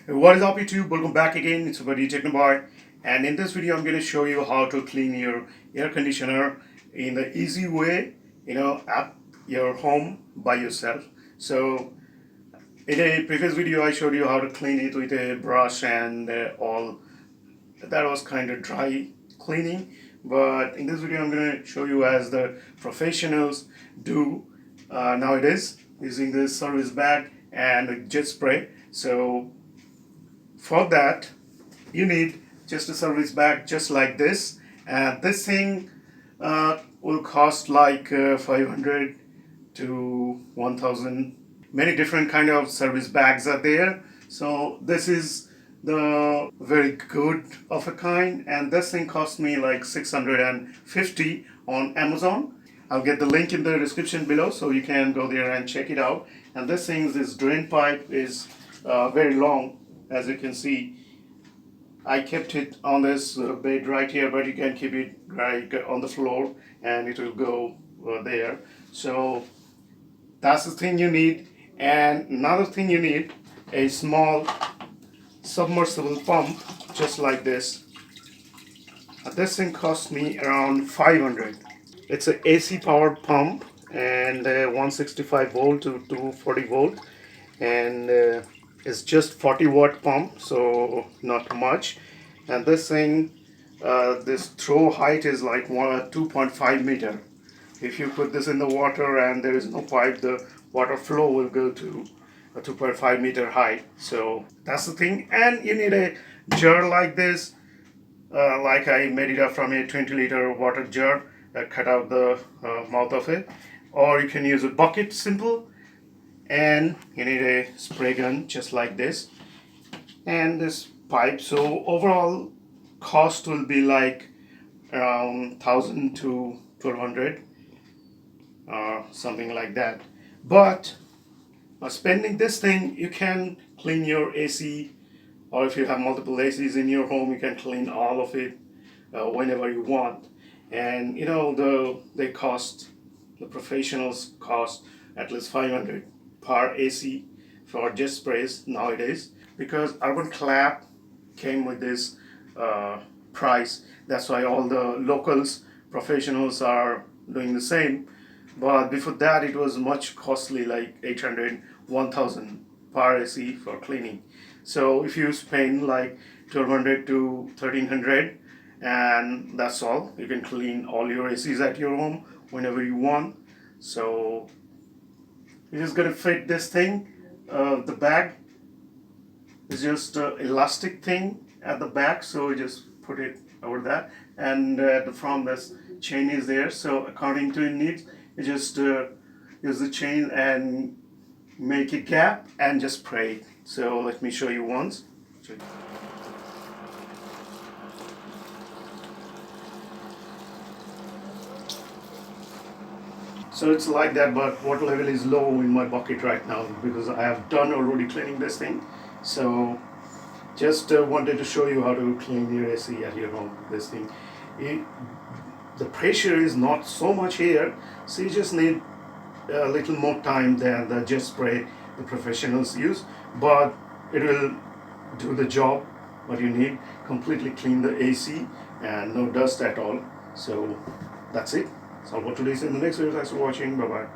What is up YouTube? Welcome back again. It's your buddy technoboy, and in this video I'm going to show you how to clean your air conditioner in the easy way, at your home by yourself. So in a previous video I showed you how to clean it with a brush and all. That was kind of dry cleaning, but in this video I'm going to show you as the professionals do nowadays, using this service bag and jet spray. So for that you need just a service bag just like this, and this thing will cost like 500 to 1000. Many different kind of service bags are there, so this is the very good of a kind, and this thing cost me like 650 on Amazon. I'll get the link in the description below so you can go there and check it out. And this drain pipe is very long, as you can see. I kept it on this bed right here, but you can keep it right on the floor and it will go there. So that's the thing you need. And another thing you need, a small submersible pump just like this. This thing cost me around 500. It's an AC powered pump, and 165 volt to 240 volt, and it's just 40-watt pump, so not much. And this thing, this throw height is like 2.5 meter. If you put this in the water and there is no pipe, the water flow will go to a 2.5 meter height. So that's the thing. And you need a jar like this, like I made it up from a 20-liter water jar. Cut out the mouth of it, or you can use a bucket, simple. And you need a spray gun just like this, and this pipe. So overall cost will be like around 1000 to 1200 or something like that. But spending this thing, you can clean your AC, or if you have multiple ACs in your home, you can clean all of it whenever you want. And the professionals cost at least 500 per AC for jet sprays nowadays, because Urban Clap came with this price. That's why all the locals professionals are doing the same. But before that it was much costly, like 800, 1000 per AC for cleaning. So if you spend like 1200 to 1300, and that's all, you can clean all your ACs at your home whenever you want. So you're just gonna fit this thing. The bag is just an elastic thing at the back, so you just put it over that, and the front, this chain is there. So according to your needs, you just use the chain and make a gap and just spray it. So let me show you once. So it's like that, but water level is low in my bucket right now because I have done already cleaning this thing. So just wanted to show you how to clean your AC at your home. This thing, the pressure is not so much here, so you just need a little more time than the jet spray the professionals use, but it will do the job what you need. Completely clean the AC and no dust at all. So that's it. So what today's in the next video. Thanks for watching. Bye bye.